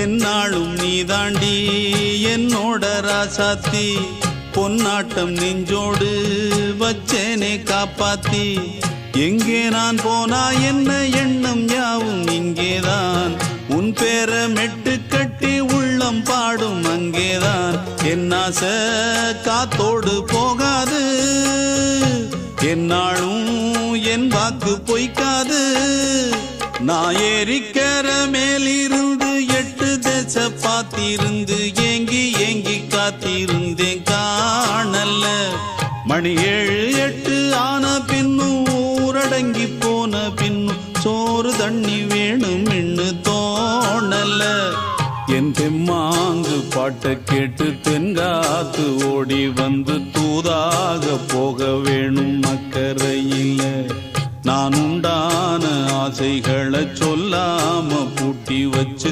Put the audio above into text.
என்னாலும் நீதாண்டி என்னோட ராசாத்தி பொன்னாட்டம் நெஞ்சோடு வச்சேனே காப்பாத்தி எங்கே நான் போனா என்ன எண்ணம் யாவும் இங்கேதான் உன் பேர மெட்டு கட்டி உள்ளம் பாடும் அங்கேதான் என் ஆசை காத்தோடு போகாது என்னாலும் என் வாக்கு பொய்க்காது நான் ஏறிக்கிற மேலிருந்து 8 தேச பார்த்திருந்து ஏங்கி ஏங்கி காத்திருந்தேன் காணல்ல மணி 7 8 ஆன பின்னும் ஊரடங்கி போன பின்னும் சோறு தண்ணி வேணும் என்று தோணல என் தெம்மாங்கு பாட்டை கேட்டு தென்காத்து ஓடி வந்து தூதாக போக வேணும் அக்கறையில் நான் உண்டான ஆசைகளை சொல்லாம பூட்டி வச்சு